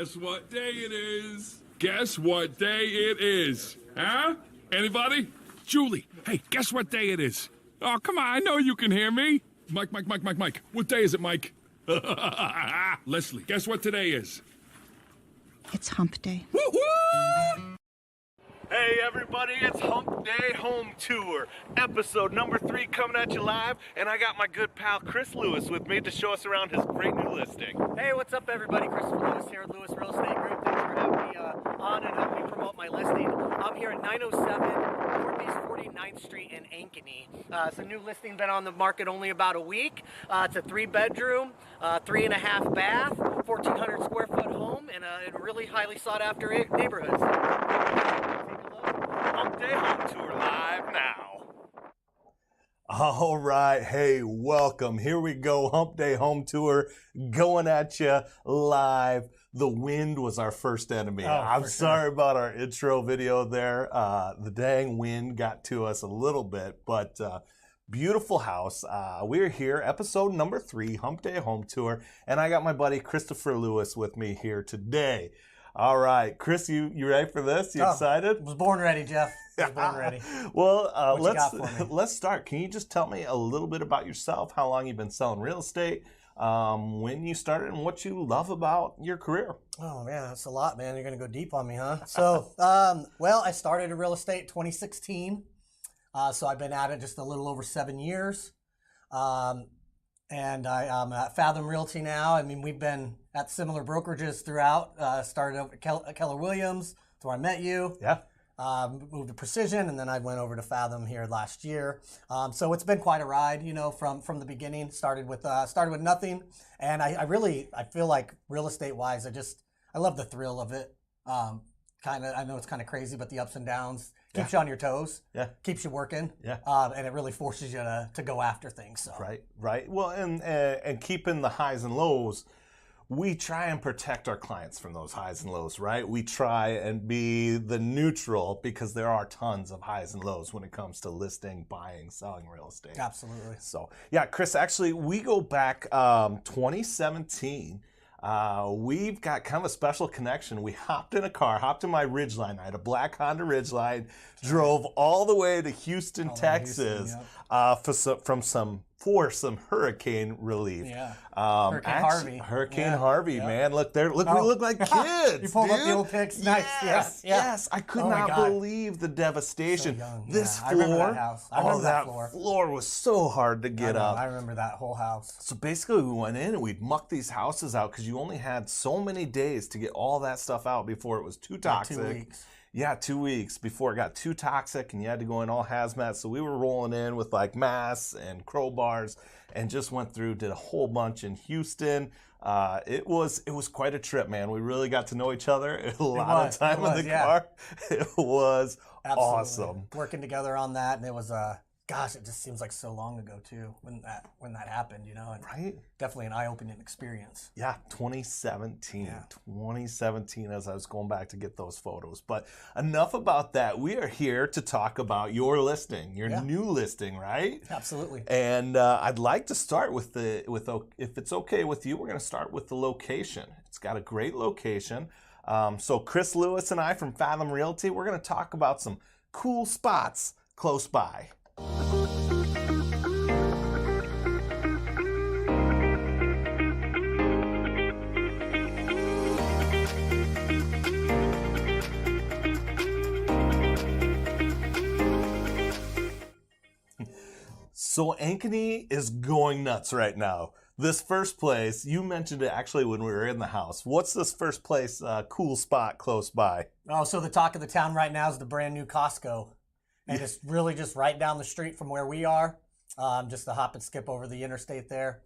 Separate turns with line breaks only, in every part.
Guess what day it is? Guess what day it is? Huh? Anybody? Julie, hey, guess what day it is? Oh, come on, I know you can hear me. Mike. What day is it, Mike? Leslie, guess what today is?
It's Hump Day.
Woo-hoo!
Hey everybody, it's Hump Day Home Tour, episode number 3 coming at you live, and I got my good pal Chris Lewis with me to show us around his great new listing.
Hey, what's up everybody? Christopher Lewis here at Lewis Real Estate Group. Thanks for having me on and helping me promote my listing. I'm here at 907 Northeast 49th Street in Ankeny. It's a new listing, been on the market only about a week. It's a 3-bedroom, 3.5 bath, 1,400 square foot home in a really highly sought after neighborhood.
Hump Day Home Tour live now.
All right, hey, welcome. Here we go, Hump Day Home Tour, going at you live. The wind was our first enemy. I'm sorry about our intro video there. The dang wind got to us a little bit, but beautiful house. We're here, episode number 3, Hump Day Home Tour, and I got my buddy Christopher Lewis with me here today. All right, Chris, you ready for this? You excited?
I was born ready, Jeff. I was born ready.
Well, let's start. Can you just tell me a little bit about yourself, how long you've been selling real estate, when you started, and what you love about your career?
Oh, man, that's a lot, man. You're going to go deep on me, huh? So, well, I started in real estate 2016. So I've been at it just a little over 7 years. And I'm at Fathom Realty now. I mean, we've been at similar brokerages throughout. Started over at Keller Williams. That's where I met you.
Yeah.
Moved to Precision, and then I went over to Fathom here last year. So it's been quite a ride, you know, from the beginning. Started with nothing, and I feel like real estate wise, I love the thrill of it. I know it's kind of crazy, but the ups and downs keeps you on your toes. Yeah. Keeps you working. Yeah. And it really forces you to go after things. So.
Right. Well, and keeping the highs and lows, we try and protect our clients from those highs and lows, right? We try and be the neutral because there are tons of highs and lows when it comes to listing, buying, selling real estate.
Absolutely.
So, yeah, Chris, actually, we go back 2017. We've got kind of a special connection. We hopped in my Ridgeline. I had a black Honda Ridgeline, drove all the way to Houston, Texas, for some hurricane relief.
Yeah.
Hurricane Harvey, man. Look there. We look like kids.
You pulled up the old pics. Nice.
Yes. I could not believe the devastation.
So
this floor.
I remember that house. I remember that
floor was so hard to get up.
I remember that whole house.
So basically, we went in and we'd muck these houses out because you only had so many days to get all that stuff out before it was too toxic.
2 weeks.
Yeah, 2 weeks before it got too toxic and you had to go in all hazmat. So we were rolling in with like masks and crowbars and just went through, did a whole bunch in Houston. It was quite a trip, man. We really got to know each other. A lot of time in the car. It was awesome.
Working together on that, and it was gosh, it just seems like so long ago too when that happened, you know. And
right.
Definitely an eye-opening experience.
Yeah, 2017. Yeah. 2017 as I was going back to get those photos. But enough about that. We are here to talk about your listing, your new listing, right?
Absolutely.
And I'd like to start with if it's okay with you, we're going to start with the location. It's got a great location. So Chris Lewis and I from Fathom Realty, we're going to talk about some cool spots close by. So Ankeny is going nuts right now. This first place, you mentioned it actually when we were in the house. What's this first place, cool spot close by?
Oh, so the talk of the town right now is the brand new Costco. And it's really just right down the street from where we are. Just a hop and skip over the interstate there.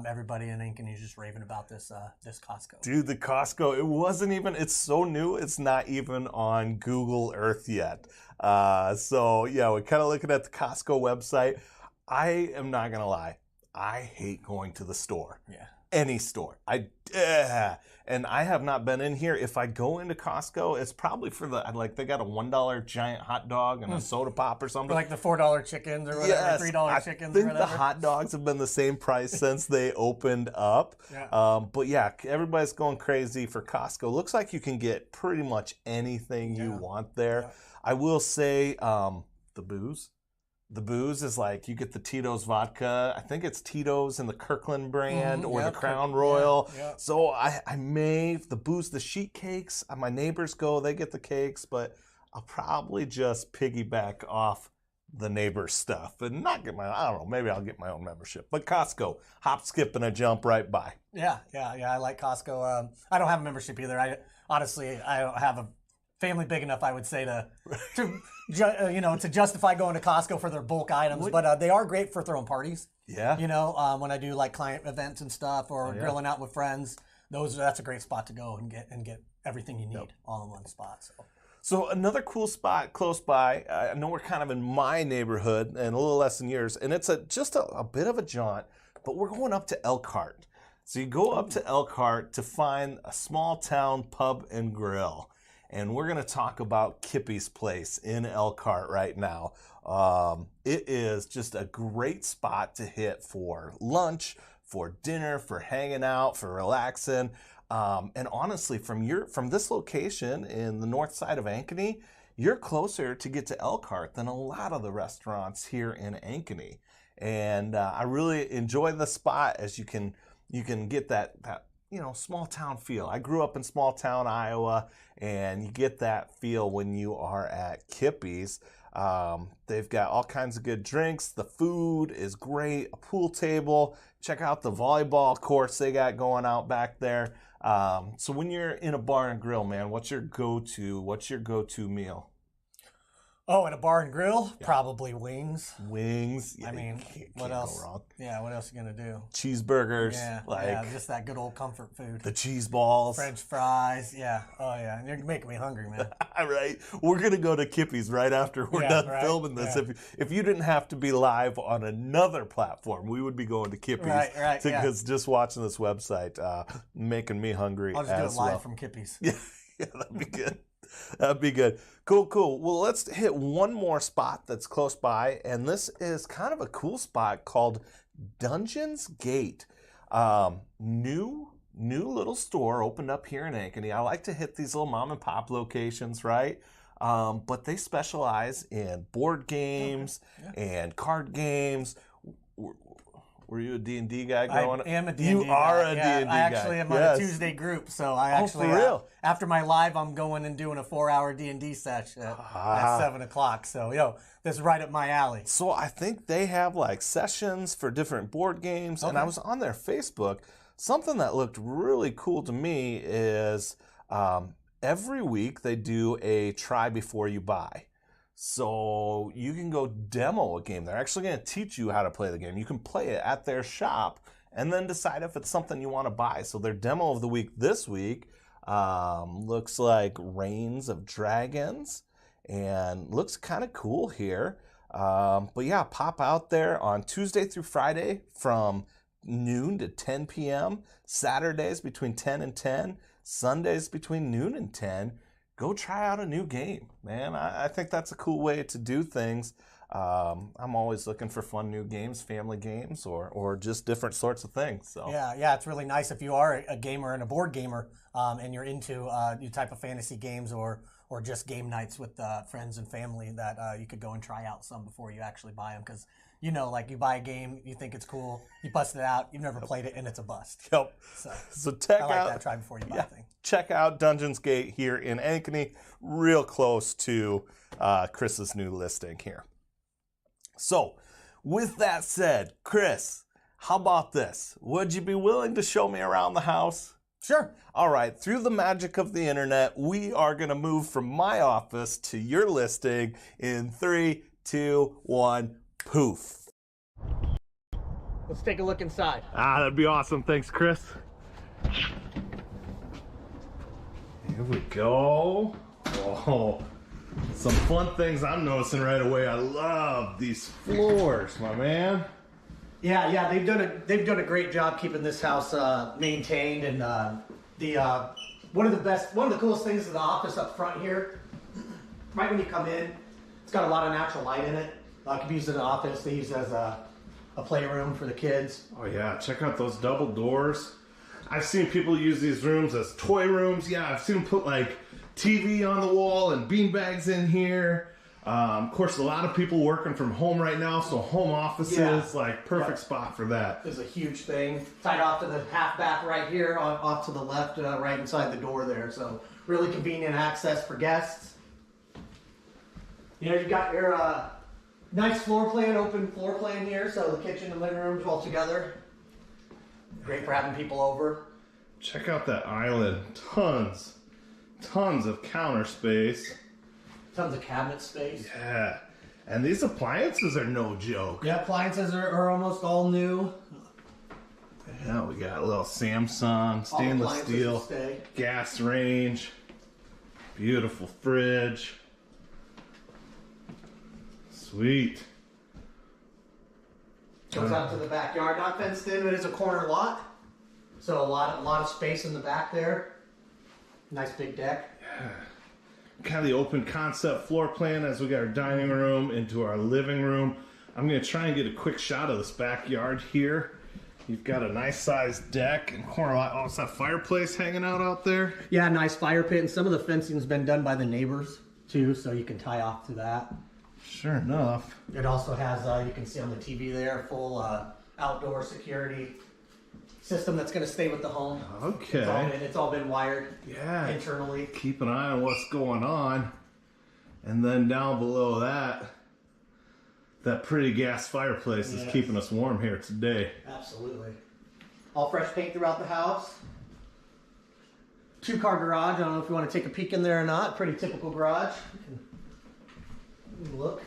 Everybody in Ankeny is just raving about this Costco.
Dude, the Costco, it's so new, it's not even on Google Earth yet. So yeah, we're kind of looking at the Costco website. I am not going to lie. I hate going to the store.
Yeah.
any store. And I have not been in here. If I go into Costco, it's probably for the, like, they got a $1 giant hot dog and a soda pop or something.
Like the $4 chickens or whatever,
Yes,
$3 chickens
I
or
think
whatever.
the hot dogs have been the same price since they opened up.
Yeah.
But yeah, everybody's going crazy for Costco. Looks like you can get pretty much anything you want there.
Yeah.
I will say the booze. The booze is like, you get the Tito's vodka. I think it's Tito's in the Kirkland brand or the Crown Royal.
Yeah.
So I may, the booze, the sheet cakes, my neighbors go, they get the cakes, but I'll probably just piggyback off the neighbor's stuff and not get my, I don't know, maybe I'll get my own membership. But Costco, hop, skip, and a jump right by.
Yeah. I like Costco. I don't have a membership either. I don't have a family big enough, I would say, to justify going to Costco for their bulk items. But they are great for throwing parties.
Yeah.
When I do like client events and stuff, or grilling out with friends, that's a great spot to go and get everything you need all in one spot.
So another cool spot close by, I know we're kind of in my neighborhood and a little less than yours, and it's just a bit of a jaunt, but we're going up to Elkhart. So you go up to Elkhart to find a small town pub and grill. And we're going to talk about Kippy's Place in Elkhart right now. It is just a great spot to hit for lunch, for dinner, for hanging out, for relaxing. And honestly, from this location in the north side of Ankeny, you're closer to get to Elkhart than a lot of the restaurants here in Ankeny. And I really enjoy the spot, as you can get that small town feel. I grew up in small town Iowa, and you get that feel when you are at Kippy's. They've got all kinds of good drinks. The food is great. A pool table. Check out the volleyball course they got going out back there. So when you're in a bar and grill, man, what's your go-to meal?
Oh, at a bar and grill, probably wings.
Wings.
I mean, what else? Go wrong. Yeah, what else are you gonna do?
Cheeseburgers.
Yeah, just that good old comfort food.
The cheese balls.
French fries. Yeah. Oh yeah, you're making me hungry, man.
All right, we're gonna go to Kippy's right after we're done filming this.
Yeah.
If you didn't have to be live on another platform, we would be going to Kippy's.
Right.
Because just watching this website, making me hungry.
I'll just do it live from Kippy's.
Yeah, that'd be good. That'd be good. Cool. Well, let's hit one more spot that's close by, and this is kind of a cool spot called Dungeons Gate. New little store opened up here in Ankeny. I like to hit these little mom and pop locations, right? But they specialize in board games and card games. Were you a D&D guy growing up?
I am a D&D guy.
You are a D&D guy.
I actually am on a Tuesday group, so I actually,
for real?
After my live, I'm going and doing a 4-hour D&D session at 7 o'clock. So, this is right up my alley.
So I think they have like sessions for different board games, and I was on their Facebook. Something that looked really cool to me is every week they do a try before you buy. So you can go demo a game. They're actually going to teach you how to play the game. You can play it at their shop and then decide if it's something you want to buy. So their demo of the week this week looks like Reigns of Dragons and looks kind of cool here. But yeah, pop out there on Tuesday through Friday from noon to 10 p.m., Saturdays between 10 and 10, Sundays between noon and 10. Go try out a new game, man. I think that's a cool way to do things. I'm always looking for fun new games, family games, or just different sorts of things. So
yeah, it's really nice if you are a gamer and a board gamer, and you're into new type of fantasy games or just game nights with friends and family that you could go and try out some before you actually buy them. Because like you buy a game, you think it's cool, you bust it out, you've never played it, and it's a bust.
Yep. So check out
that try before you buy thing.
Check out Dungeons Gate here in Ankeny, real close to Chris's new listing here. So, with that said, Chris, how about this? Would you be willing to show me around the house?
Sure.
All right, through the magic of the internet, we are going to move from my office to your listing in 3, 2, 1, poof.
Let's take a look inside.
That'd be awesome. Thanks, Chris. Here we go. Oh, some fun things I'm noticing right away. I love these floors, my man.
Yeah, they've done a great job keeping this house maintained, and one of the coolest things is the office up front here. Right when you come in, it's got a lot of natural light in it. It can be used as an office. They use it as a playroom for the kids.
Oh yeah, check out those double doors. I've seen people use these rooms as toy rooms. Yeah, I've seen them put like TV on the wall and beanbags in here. Of course, a lot of people working from home right now, so home offices, like perfect spot for that.
There's a huge thing tied off to the half bath right here, off to the left, right inside the door there. So really convenient access for guests. You know, you've got your nice floor plan, open floor plan here, so the kitchen and living rooms all together. Great for having people over.
Check out that island. Tons of counter space.
Tons of cabinet space.
Yeah. And these appliances are no joke.
Yeah, appliances are almost all new.
Yeah, we got a little Samsung, stainless steel, gas range, beautiful fridge. Sweet.
Goes out to the backyard, not fenced in, but it's a corner lot. So a lot of space in the back there. Nice big deck.
Yeah. Kind of the open concept floor plan as we got our dining room into our living room. I'm going to try and get a quick shot of this backyard here. You've got a nice sized deck and corner lot. Oh, it's that fireplace hanging out there.
Yeah, nice fire pit, and some of the fencing's been done by the neighbors too, so you can tie off to that.
Sure enough.
It also has, you can see on the TV there, full outdoor security system that's going to stay with the home.
Okay.
It's all been wired internally.
Keep an eye on what's going on. And then down below that pretty gas fireplace is keeping us warm here today.
Absolutely. All fresh paint throughout the house. 2-car garage. I don't know if you want to take a peek in there or not. Pretty typical garage. You can look.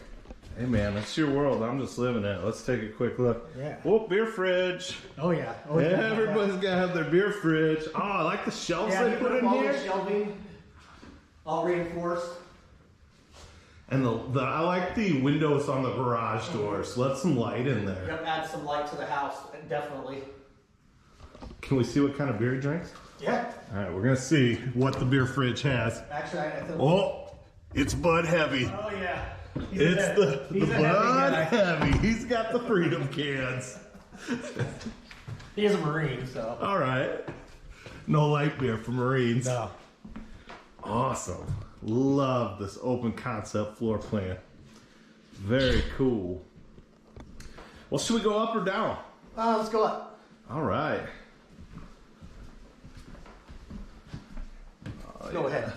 Hey man, it's your world. I'm just living it. Let's take a quick look.
Yeah.
Whoop, beer fridge.
Oh yeah.
Everybody's gotta have their beer fridge. Oh, I like the shelves they put in here.
Shelving, all reinforced.
And I like the windows on the garage doors. Let some light in there.
Yep, add some light to the house, definitely.
Can we see what kind of beer he drinks?
Yeah.
All right, we're gonna see what the beer fridge has.
Actually, I think.
Oh, it's Bud Heavy.
Oh yeah.
It's the Bud Heavy. He's got the Freedom cans.
He is a Marine, so.
All right. No light beer for Marines.
No.
Awesome. Love this open concept floor plan. Very cool. Well, should we go up or down?
Let's go up.
All right.
Go ahead.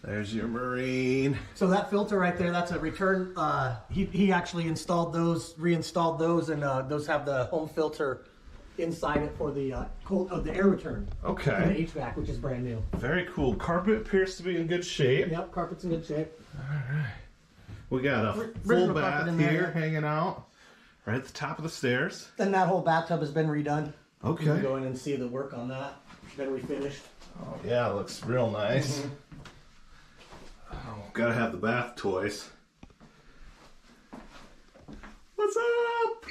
There's your Marine.
So that filter right there, that's a return. He actually installed those, reinstalled those, and those have the home filter inside it for the the air return.
Okay.
And the HVAC, which is brand new.
Very cool. Carpet appears to be in good shape.
Yep, carpet's in good shape.
All right. We got a full bath here hanging out right at the top of the stairs.
Then that whole bathtub has been redone.
Okay.
You can go in and see the work on that. It's been refinished.
Oh yeah, it looks real nice.
Mm-hmm.
Oh, gotta have the bath toys. What's up?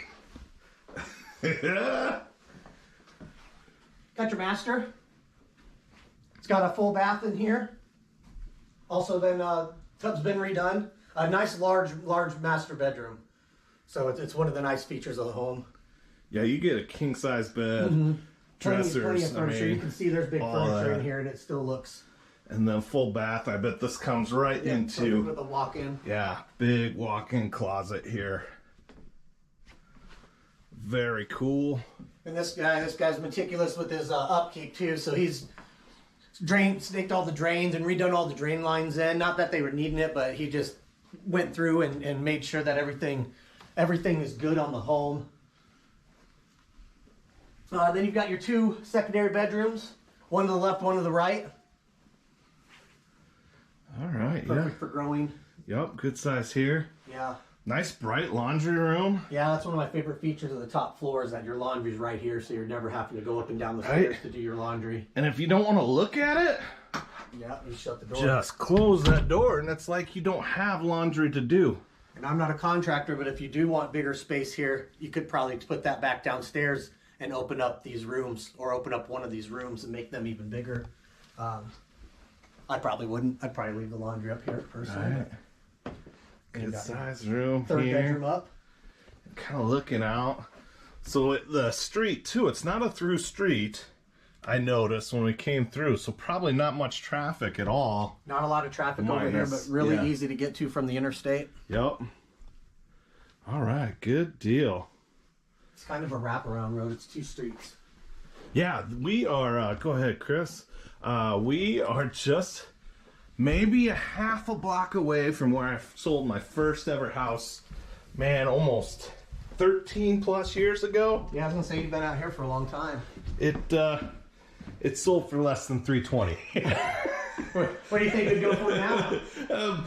Got your master. It's got a full bath in here. Also, then tub's been redone. A nice large master bedroom. So it's one of the nice features of the home.
Yeah, you get a king size bed, dressers.
Plenty of furniture. You can see there's big furniture
that.
in here, and it still looks.
And then full bath. I bet this comes right into.
With a walk-in.
Yeah, big walk-in closet here. Very cool.
And this guy's meticulous with his upkeep too. So he's staked all the drains and redone all the drain lines in. Not that they were needing it, but he just went through and made sure that everything is good on the home. Then you've got your 2 secondary bedrooms, one to the left, one to the right.
All right,
Perfect for growing.
Yep, good size here.
Yeah.
Nice bright laundry room.
Yeah, that's one of my favorite features of the top floor is that your laundry's right here, so you're never having to go up and down the stairs to do your laundry.
And if you don't want to look at it,
yeah, you shut the door.
just close that door, and it's like you don't have laundry to do.
And I'm not a contractor, but if you do want bigger space here, you could probably put that back downstairs and open up these rooms, or open up one of these rooms and make them even bigger. I probably wouldn't. I'd probably leave the laundry up here personally.
Right. Good size room
Third
here.
bedroom up.
Kind of looking out. So the street too, it's not a through street. I noticed when we came through, so probably not much traffic at all.
Not a lot of traffic over here, but really easy to get to from the interstate.
Yep. All right, good deal.
It's kind of a wraparound road. It's 2 streets.
Yeah, we are, go ahead, Chris. We are just maybe a half a block away from where I sold my first ever house. Man, almost 13 plus years ago.
Yeah, I was gonna say you've been out here for a long time.
It sold for less than $320.
What do you think it'd go for now?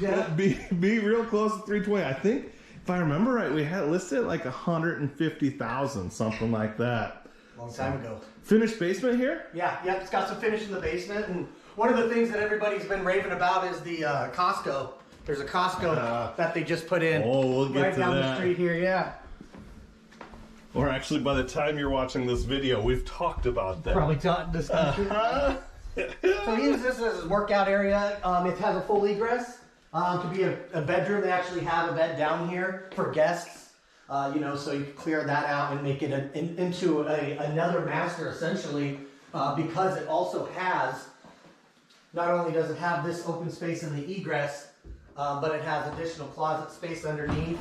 Yeah. Be real close to $320. I think, if I remember right, we had it listed at like $150,000, something like that.
Long time ago.
Finished basement here?
Yeah, yep. It's got some finish in the basement, and one of the things that everybody's been raving about is the Costco. There's a Costco that they just put in.
Oh, we'll get
right
to
down
that.
the street here. Yeah.
Or actually, by the time you're watching this video, we've talked about that.
Probably discussed it. So he uses this as a workout area. It has a full egress. To be a bedroom, they actually have a bed down here for guests. So you can clear that out and make it into another master, essentially, because it also has, not only does it have this open space in the egress, but it has additional closet space underneath,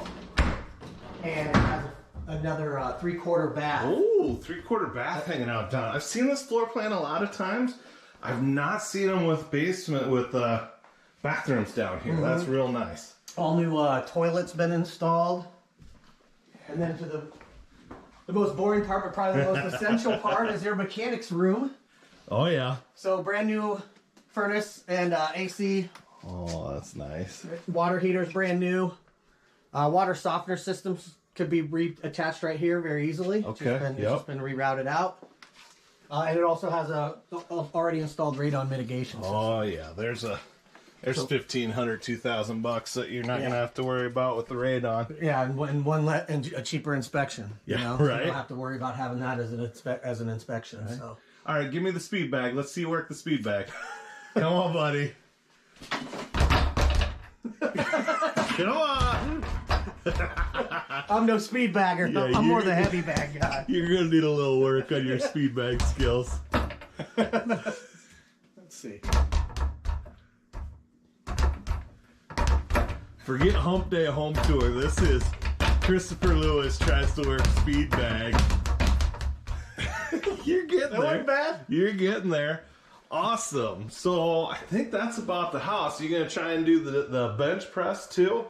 and it has another 3/4 bath.
Oh, 3/4 bath hanging out down. I've seen this floor plan a lot of times. I've not seen them with bathrooms down here. That's real nice.
All new toilets been installed. And then to the most boring part, but probably the most essential part, is your mechanics room.
Oh, yeah.
So brand new furnace and AC.
Oh, that's nice.
Water heaters brand new. Water softener systems could be reattached right here very easily.
Okay,
It's just been rerouted out. And it also has a already installed radon mitigation system.
Oh, yeah. There's $1,500, $2,000 that you're not going to have to worry about with the radon.
Yeah, and a cheaper inspection.
Yeah,
So
right.
you don't have to worry about having that as an inspection.
Right.
So.
All right, give me the speed bag. Let's see you work the speed bag. Come on, buddy. Come on.
I'm no speed bagger.
Yeah,
I'm more the heavy bag guy.
You're going to need a little work on your speed bag skills.
Let's see.
Forget Hump Day Home Tour. This is Christopher Lewis tries to work speed bag. You're getting
That
there.
wasn't bad.
You're getting there. Awesome. So I think that's about the house. You gonna try and do the bench press too?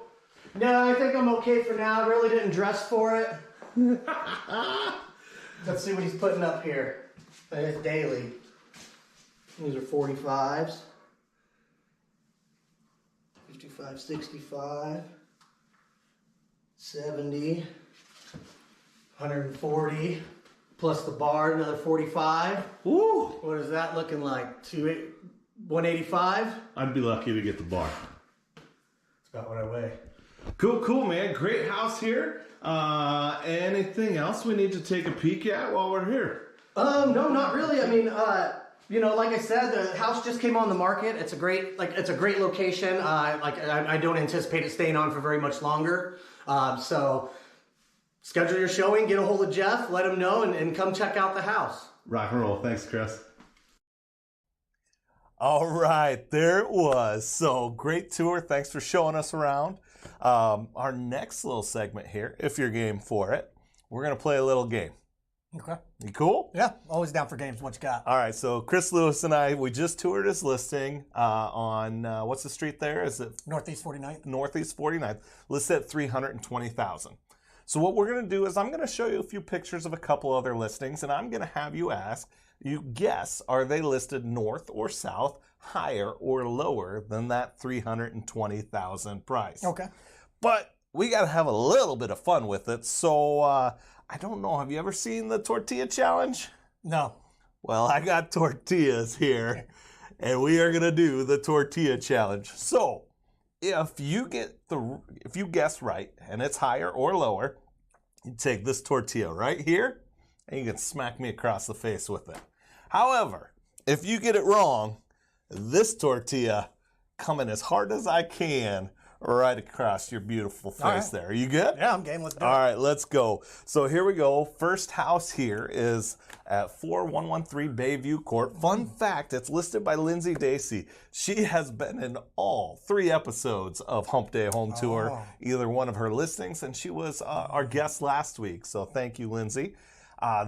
No, I think I'm okay for now. I really didn't dress for it. Let's see what he's putting up here. It's daily. These are 45s. 55, 65, 70, 140, plus the bar, another 45.
Woo!
What is that looking like? 185?
I'd be lucky to get the bar.
That's about what I weigh.
Cool, man. Great house here. Anything else we need to take a peek at while we're here?
No, not really. I mean, like I said, the house just came on the market. It's a great location. I don't anticipate it staying on for very much longer. So schedule your showing, get a hold of Jeff, let him know, and come check out the house.
Rock and roll. Thanks, Chris.
All right, there it was. So great tour. Thanks for showing us around. Our next little segment here, if you're game for it, we're going to play a little game.
Okay.
You cool?
Yeah, always down for games. What you got?
All right, so Chris Lewis and I, we just toured his listing on, what's the street there? Is it
Northeast 49th.
Northeast 49th, listed at $320,000. So what we're going to do is I'm going to show you a few pictures of a couple other listings, and I'm going to have you guess, are they listed north or south, higher or lower than that $320,000 price?
Okay.
But we got to have a little bit of fun with it. So I don't know, have you ever seen the tortilla challenge?
No.
Well, I got tortillas here, and we are going to do the tortilla challenge. So if you guess right and it's higher or lower, you take this tortilla right here and you can smack me across the face with it. However, if you get it wrong, this tortilla coming as hard as I can right across your beautiful face there. Are you good?
Yeah, I'm game. Let's do it.
All right, let's go. So here we go. First house here is at 4113 Bayview Court. Fun fact, it's listed by Lindsay Dacey. She has been in all 3 episodes of Hump Day Home Tour, either one of her listings, and she was our guest last week. So thank you, Lindsay.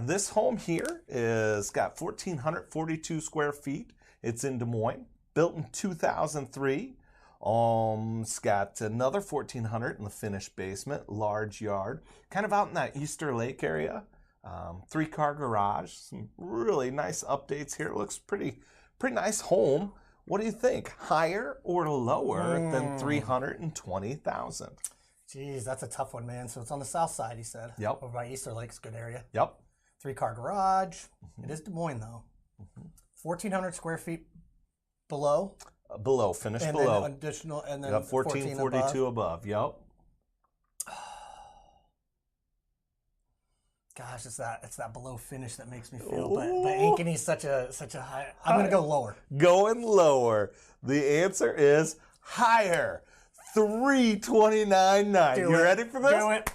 This home here is got 1,442 square feet. It's in Des Moines, built in 2003. It's got another 1,400 in the finished basement, large yard, kind of out in that Easter Lake area. 3-car garage, some really nice updates here. It looks pretty nice home. What do you think? Higher or lower than 320,000?
Jeez, that's a tough one, man. So it's on the south side, you said.
Yep.
Over by Easter Lake's a good area.
Yep.
3-car garage. It is Des Moines though. 1,400 square feet below.
Below, finished
And
below.
then additional, and then
Got 1442 above. Yep.
Gosh, it's that below finish that makes me feel. But Ankeny's such a high. I'm gonna go lower.
Going lower. The answer is higher. 329.9. You ready for this?
Do it.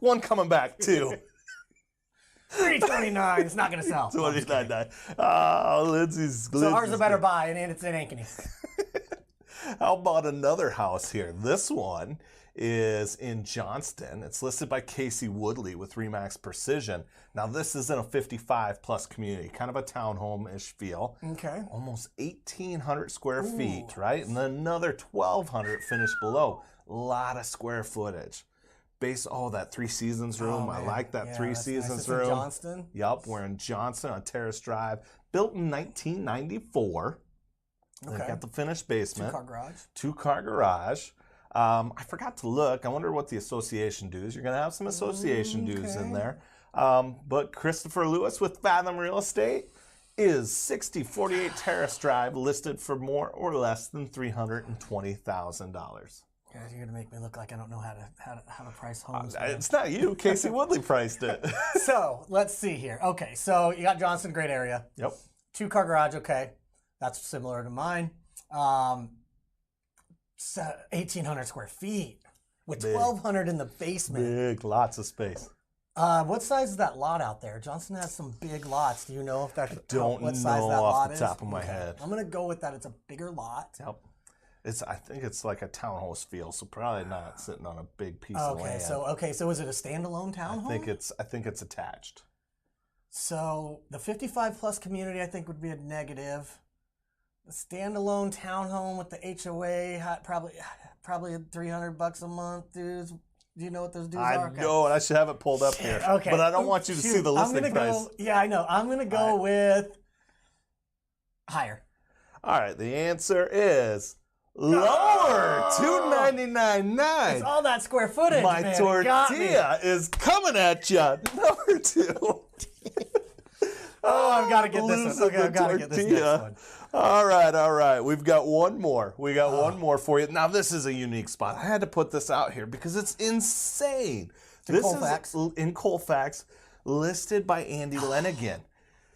One coming back too.
329. It's not gonna sell.
29.9. Oh, Lindsay's.
So ours is a better buy, and it's in Ankeny.
How about another house here? This one is in Johnston. It's listed by Casey Woodley with Remax Precision. Now this is in a 55+ community, kind of a townhome-ish feel.
Okay.
Almost 1,800 square feet, right? And then another 1,200 finished below. A lot of square footage. That 3 Seasons room. I like that 3 Seasons room.
In Johnston?
Yep, we're in Johnston on Terrace Drive. Built in 1994.
Okay.
Got the finished basement.
2-car garage.
2-car garage. I forgot to look. I wonder what the association dues. You're going to have some association dues in there. But Christopher Lewis with Fathom Real Estate is 6048 Terrace Drive, listed for more or less than $320,000.
Guys, you're gonna make me look like I don't know how to price homes.
It's not you. Casey Woodley priced it.
So let's see here. Okay, so you got Johnston, great area.
Yep.
2-car garage. Okay, that's similar to mine. 1,800 square feet with
Big.
1,200 in the basement.
Big, lots of space.
What size is that lot out there? Johnston has some big lots. Do you know if that's
Don't
what size
know
that
off
lot
the
is?
top of my head.
I'm gonna go with that. It's a bigger lot.
Yep. I think it's like a townhouse feel, so probably not sitting on a big piece of land.
So is it a standalone townhome?
I think it's attached.
So the 55+ community, I think, would be a negative. The standalone townhome with the HOA, probably $300 a month, dudes. Do you know what those dues are?
I know, and I should have it pulled up here.
Okay.
But I don't want you to see the listing price.
Yeah, I know. I'm gonna go with higher.
All right, the answer is lower. $299.9.
It's all that square footage.
My
man. It got me.
tortilla is coming at you. Number 2.
Oh, I've got to get this
Losing
one. Okay,
the
I've got to get this
tortilla.
next one.
All right. We've got one more. One more for you. Now, this is a unique spot. I had to put this out here because it's insane. This
Colfax.
is in Colfax, listed by Andy Lenigan.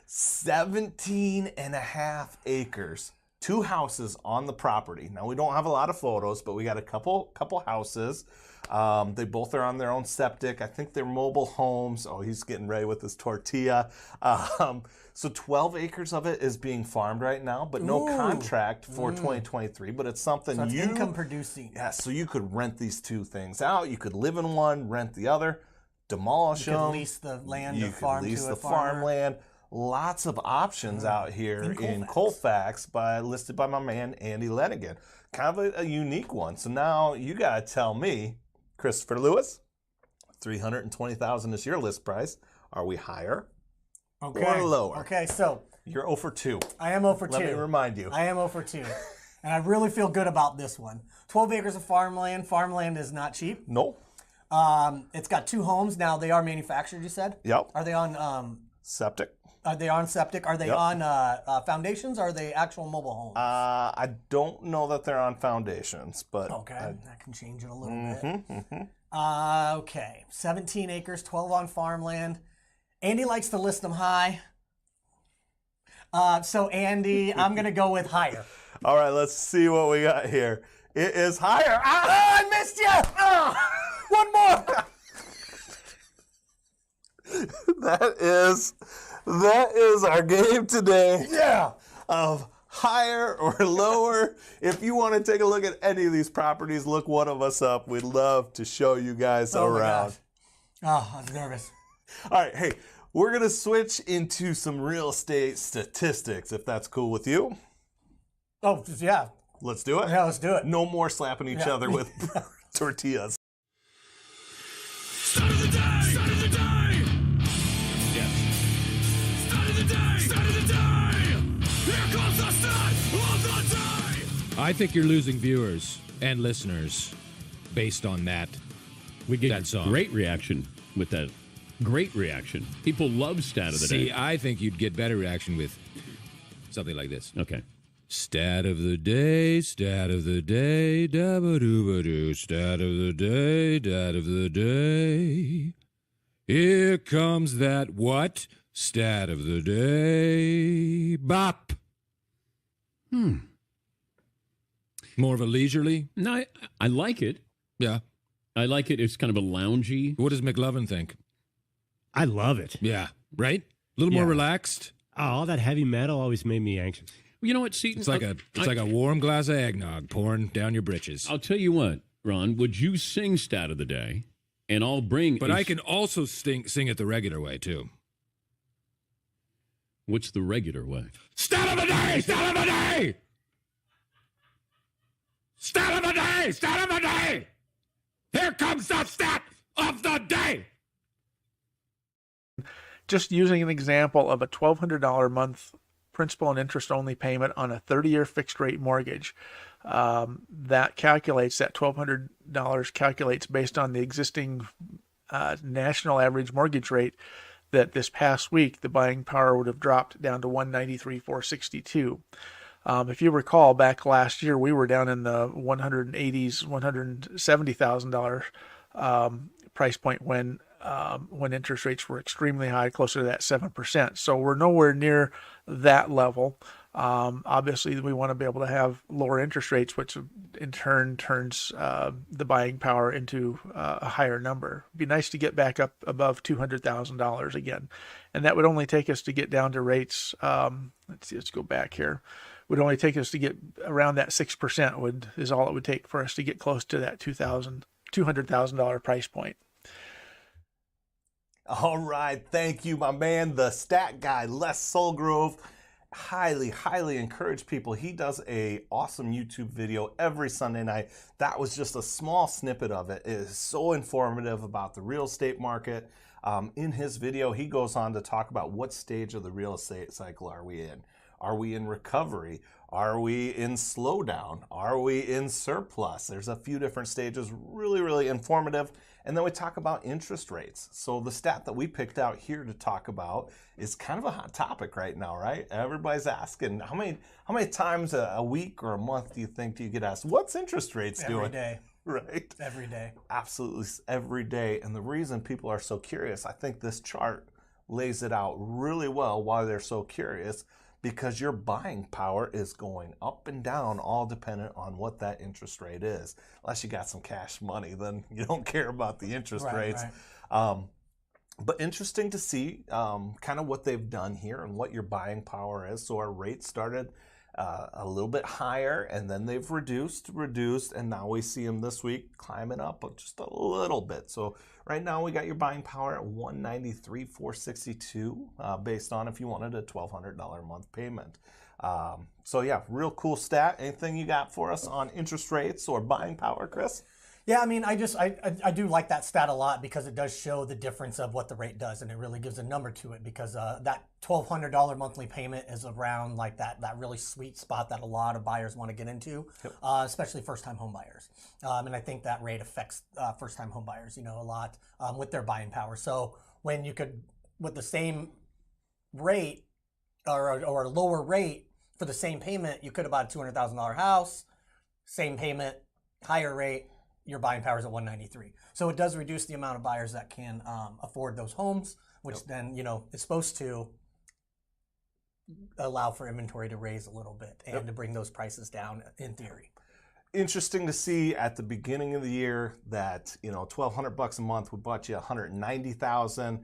17.5 acres. 2 houses on the property. Now, we don't have a lot of photos, but we got a couple houses. They both are on their own septic. I think they're mobile homes. Oh, he's getting ready with his tortilla. So 12 acres of it is being farmed right now, but no contract for 2023. But it's something
So it's income producing.
Yeah, so you could rent these 2 things out. You could live in one, rent the other, demolish
You
them.
could lease the land
You
to
could
farm
lease
to
the
a farmer.
farmland. Lots of options out here in Colfax, listed by my man Andy Lenigan. Kind of a unique one. So now you gotta tell me, Christopher Lewis, $320,000 is your list price. Are we higher or lower?
Okay, so
You're 0 for 2.
I am 0 for 2.
Let me remind you.
I am 0 for 2. And I really feel good about this one. 12 acres of farmland. Farmland is not cheap.
No.
It's got 2 homes. Now, they are manufactured, you said?
Yep.
Are they on
Septic.
Are they on septic? Are they
Yep.
on foundations? Or are they actual mobile homes?
I don't know that they're on foundations, but
Okay, that can change it a little bit. Okay, 17 acres, 12 on farmland. Andy likes to list them high. So Andy, I'm gonna go with higher.
all right, let's see what we got here. It is higher. Ah,
I missed you! One more!
that is our game today.
Yeah!
Of higher or lower. If you want to take a look at any of these properties, look one of us up. We'd love to show you guys
Oh my
around.
gosh. Oh, I'm nervous.
All right, hey, we're going to switch into some real estate statistics, if that's cool with you.
Oh, yeah.
Let's do it.
Yeah, let's do it.
No more slapping each other with tortillas.
Start of the day! Start of the day! Yes. Start of the day! Start of the day! Here comes the start of the day!
I think you're losing viewers and listeners based on that.
We get
That song.
great reaction with that. Great reaction. People love stat of the
See,
day.
I think you'd get better reaction with something like this.
Okay.
Stat of the day, stat of the day, dabba-doo-ba-doo, stat of the day, stat of the day. Here comes that what? Stat of the day, bop. More of a leisurely?
No, I like it.
Yeah.
I like it. It's kind of a loungy.
What does McLovin think?
I love it.
Yeah, right? A little more
Yeah.
relaxed.
Oh, all that heavy metal always made me anxious.
You know what, Seton?
It's like a warm glass of eggnog pouring down your britches.
I'll tell you what, Ron. Would you sing stat of the day? And I'll bring.
But I can also sing it the regular way too.
What's the regular way?
Stat of the day! Stat of the day! Stat of the day! Stat of the day! Here comes the stat of the day!
Just using an example of a $1,200 a month principal and interest only payment on a 30-year fixed rate mortgage, that $1,200 calculates based on the existing national average mortgage rate. That this past week the buying power would have dropped down to $193,462. If you recall, back last year we were down in the 180s, $170,000 price point when interest rates were extremely high, closer to that 7%. So we're nowhere near that level. Obviously, we want to be able to have lower interest rates, which in turn turns the buying power into a higher number. It'd be nice to get back up above $200,000 again. And that would only take us to get down to rates, let's go back here. Would only take us to get around that 6% is all it would take for us to get close to that $200,000 price point.
All right, thank you, my man, the stat guy, Les Solgrove. Highly encourage people. He does a awesome YouTube video every Sunday night. That was just a small snippet of it. It is so informative about the real estate market. In his video, he goes on to talk about what stage of the real estate cycle are we in. Are we in recovery? Are we in slowdown? Are we in surplus? There's a few different stages, really informative. And then we talk about interest rates. So the stat that we picked out here to talk about is kind of a hot topic right now, right? Everybody's asking, how many times a week or a month do you get asked, what's interest rates doing?
Every day.
Right?
Every day.
Absolutely every day. And the reason people are so curious, I think this chart lays it out really well why they're so curious, because your buying power is going up and down, all dependent on what that interest rate is. Unless you got some cash money, then you don't care about the interest rates.
Right.
But interesting to see kind of what they've done here and what your buying power is. So our rates started a little bit higher, and then they've reduced, and now we see them this week climbing up just a little bit. So right now we got your buying power at $193,462 based on if you wanted a $1,200 a month payment. So yeah, real cool stat. Anything you got for us on interest rates or buying power, Chris?
Yeah, I mean, I do like that stat a lot because it does show the difference of what the rate does, and it really gives a number to it, because that $1,200 monthly payment is around like that really sweet spot that a lot of buyers want to get into, especially first-time home buyers. And I think that rate affects first-time home buyers, a lot with their buying power. So when you could, with the same rate or a lower rate for the same payment, you could have bought a $200,000 house, same payment, higher rate, your buying power is at 193. So it does reduce the amount of buyers that can afford those homes, which then, is supposed to allow for inventory to raise a little bit and to bring those prices down in theory.
Interesting to see at the beginning of the year that $1,200 a month would buy you $190,000.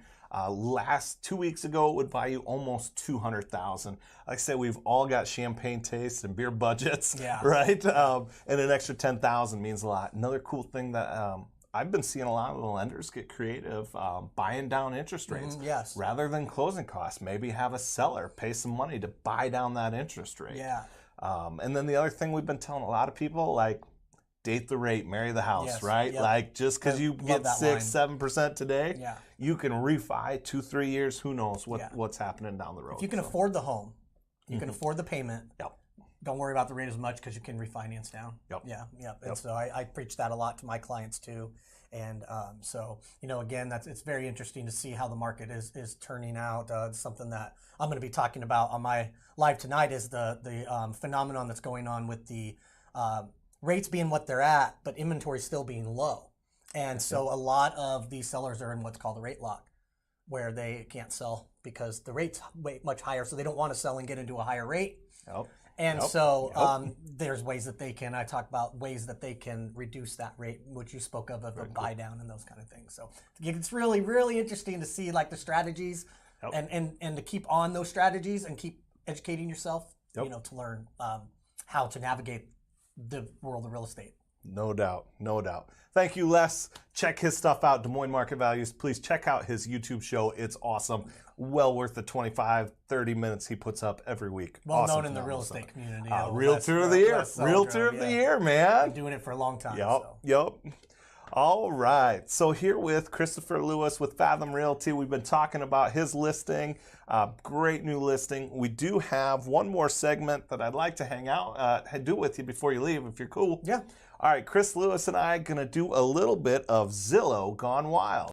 Last 2 weeks ago, it would buy you almost $200,000. Like I said, we've all got champagne tastes and beer budgets, right? And an extra $10,000 means a lot. Another cool thing that I've been seeing a lot of the lenders get creative, buying down interest rates.
Yes.
Rather than closing costs, maybe have a seller pay some money to buy down that interest rate.
Yeah.
And then the other thing we've been telling a lot of people, like, date the rate, marry the house, right?
Yep.
Like, just because you get 6-7% today, you can refi 2-3 years. Who knows what's happening down the road?
If you can afford the home, you can afford the payment. Don't worry about the rate as much because you can refinance down. And so I preach that a lot to my clients too. And so, again, it's very interesting to see how the market is turning out. Something that I'm going to be talking about on my live tonight is the phenomenon that's going on with the rates being what they're at, but inventory still being low. And so a lot of these sellers are in what's called a rate lock, where they can't sell because the rate's way much higher. So they don't want to sell and get into a higher rate. And so there's ways that they can, I talk about ways that they can reduce that rate, which you spoke of a buy down and those kind of things. So it's really, really interesting to see like the strategies and to keep on those strategies and keep educating yourself, to learn how to navigate the world of real estate.
No doubt. No doubt. Thank you, Les. Check his stuff out, Des Moines Market Values. Please check out his YouTube show. It's awesome. Well worth the 25-30 minutes he puts up every week.
Well known in the real estate community.
Realtor of the Year. Realtor of the Year, man.
Been doing it for a long time.
Yep. All right. So here with Christopher Lewis with Fathom Realty. We've been talking about his listing. Great new listing. We do have one more segment that I'd like to hang out, do with you before you leave, if you're cool.
Yeah.
All right. Chris Lewis and I are going to do a little bit of Zillow gone wild.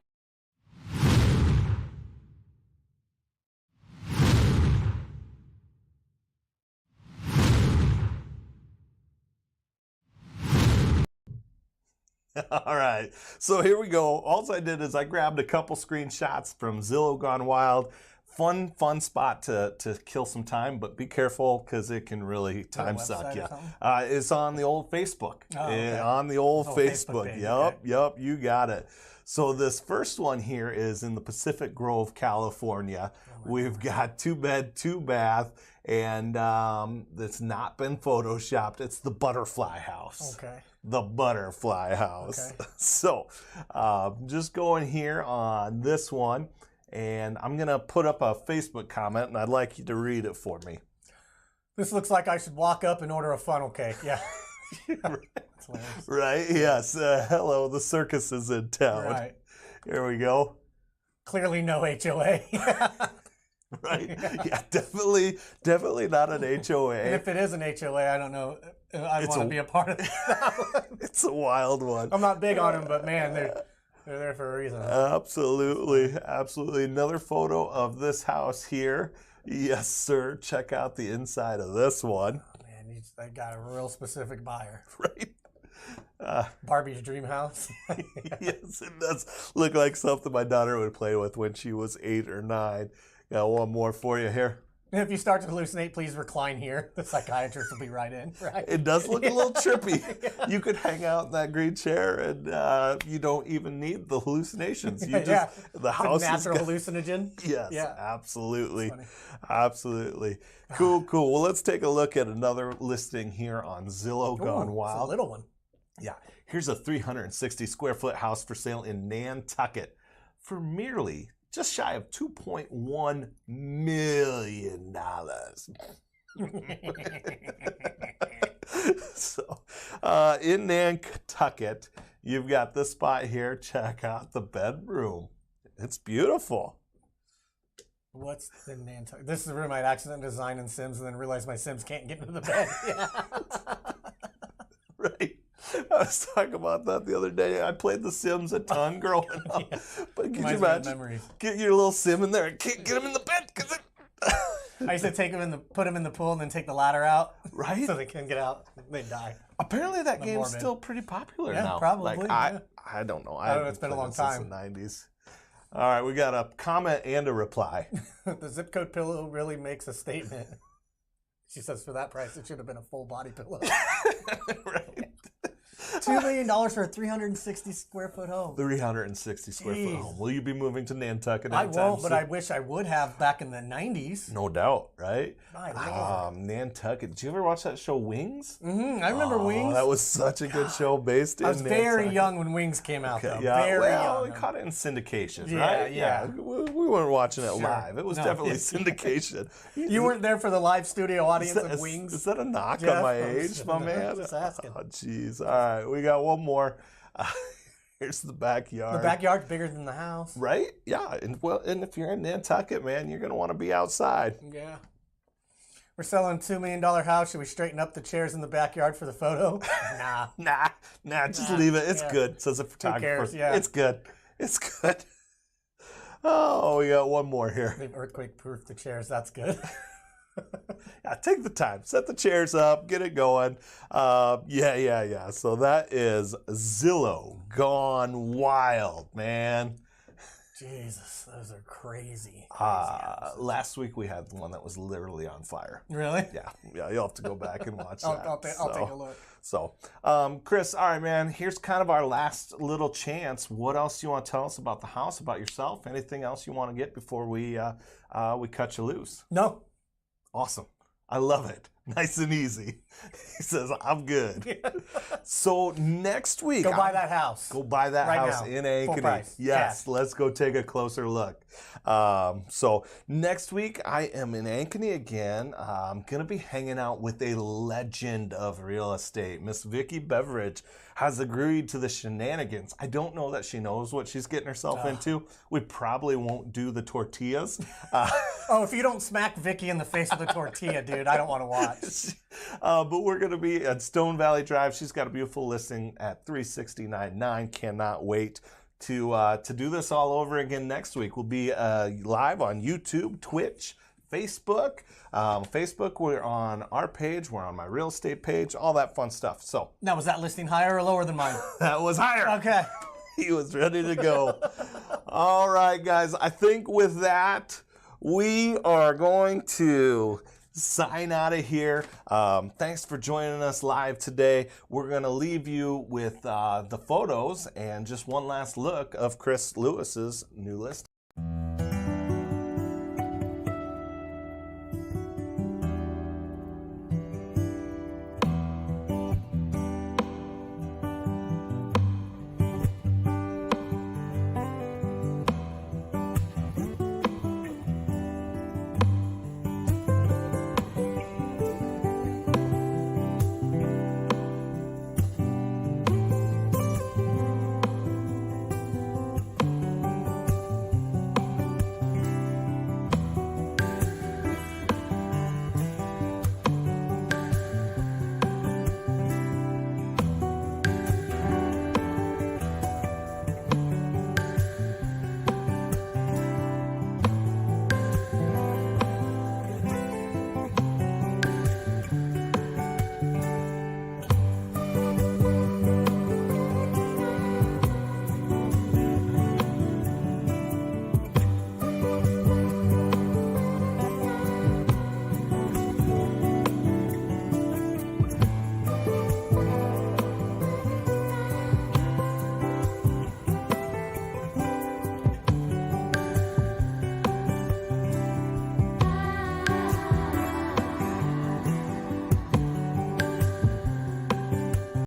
All right, so here we go. All I did is I grabbed a couple screenshots from Zillow Gone Wild. Fun spot to kill some time, but be careful because it can really time suck you. It's on the old Facebook. On the old Facebook. Yep, you got it. So this first one here is in the Pacific Grove, California. We've got 2-bed, 2-bath, and it's not been photoshopped. It's the Butterfly House.
Okay.
The Butterfly House.
Okay.
So just going here on this one, and I'm going to put up a Facebook comment, and I'd like you to read it for me.
This looks like I should walk up and order a funnel cake. Yeah.
Right? Yes. Hello, the circus is in town.
Right.
Here we go.
Clearly no HOA.
Right? Yeah, definitely not an HOA.
And if it is an HOA, I don't know. I want to be a part of that.
It's a wild one.
I'm not big on them, but man, they're there for a reason.
Absolutely. Another photo of this house here. Yes, sir. Check out the inside of this one.
Man, they got a real specific buyer.
Right.
Barbie's dream house.
Yes, it does look like something my daughter would play with when she was 8 or 9. Got one more for you here.
And if you start to hallucinate, please recline here. The psychiatrist will be right in. Right?
It does look a little trippy. You could hang out in that green chair, and you don't even need the hallucinations. You just the house
it's a natural
is
hallucinogen.
Yes, absolutely. Cool. Well, let's take a look at another listing here on Zillow Gone Wild.
It's a little one.
Yeah. Here's a 360 square foot house for sale in Nantucket for merely just shy of $2.1 million. So, in Nantucket, you've got this spot here. Check out the bedroom. It's beautiful.
What's the Nantucket? This is the room I'd accidentally design in Sims and then realize my Sims can't get into the bed. Yeah.
Right. I was talking about that the other day. I played The Sims a ton growing up. But could you imagine? Get your little Sim in there and get him in the bed because
I used to take them put them in the pool and then take the ladder out.
Right?
So they couldn't get out. They die.
Apparently that game's
morbid.
still pretty popular
Yeah,
now.
probably,
Like,
yeah.
I don't know.
I don't know, it's been a long
Since the 90s. All right, we got a comment and a reply.
The zip code pillow really makes a statement. She says for that price, it should have been a full body pillow.
Right.
$2 million for a 360 square foot home.
360 square foot
Jeez.
home. Will you be moving to Nantucket
I
anytime
won't, but
soon?
I wish I would have back in the 90s.
No doubt, right?
My Lord.
Nantucket. Did you ever watch that show Wings?
I remember Wings.
That was such a good show based in
I was very
Nantucket.
young when Wings came out, though.
Yeah,
Very
well, we
young.
caught it in syndication,
Yeah,
right?
yeah.
We weren't watching it
Sure.
live. It was
No.
definitely syndication.
You weren't there for the live studio audience of
Is
Wings?
that a knock
Jeff?
on my
I'm
age,
just-
my
no,
man?
just asking.
Oh, jeez. All right, we got one more. Here's the backyard.
The backyard's bigger than the house.
Right? Yeah. And if you're in Nantucket, man, you're gonna want to be outside.
Yeah. We're selling a $2 million house. Should we straighten up the chairs in the backyard for the photo? Nah.
Nah, just leave it. It's
yeah.
good. Says a photographer.
cares? Yeah.
It's good. It's good. Oh, we got one more here.
They've earthquake-proof the chairs. That's good.
Yeah, take the time. Set the chairs up. Get it going. Yeah. So that is Zillow gone wild, man.
Jesus, those are crazy. houses.
Last week we had one that was literally on fire.
Really?
Yeah, you'll have to go back and watch that.
I'll take a look.
So, Chris, all right, man, here's kind of our last little chance. What else do you want to tell us about the house, about yourself? Anything else you want to get before we cut you loose?
No.
Awesome. I love it. Nice and easy. He says, I'm good. So next week.
Go buy that house.
Go buy that
Right
house
now.
in
Full
Ankeny.
price.
Yes,
Cash.
let's go take a closer look. So next week I am in Ankeny again. I'm going to be hanging out with a legend of real estate. Miss Vicki Beveridge has agreed to the shenanigans. I don't know that she knows what she's getting herself into. We probably won't do the tortillas.
Oh, if you don't smack Vicky in the face with a tortilla, dude, I don't want to watch.
But we're going to be at Stone Valley Drive. She's got a beautiful listing at 369.9. Cannot wait to do this all over again next week. We'll be live on YouTube, Twitch, Facebook. Facebook, we're on our page. We're on my real estate page, all that fun stuff. So
Now, was that listing higher or lower than mine?
that was higher.
Okay.
He was ready to go. All right, guys. I think with that, we are going to sign out of here. Thanks for joining us live today. We're going to leave you with the photos and just one last look of Chris Lewis's new listing.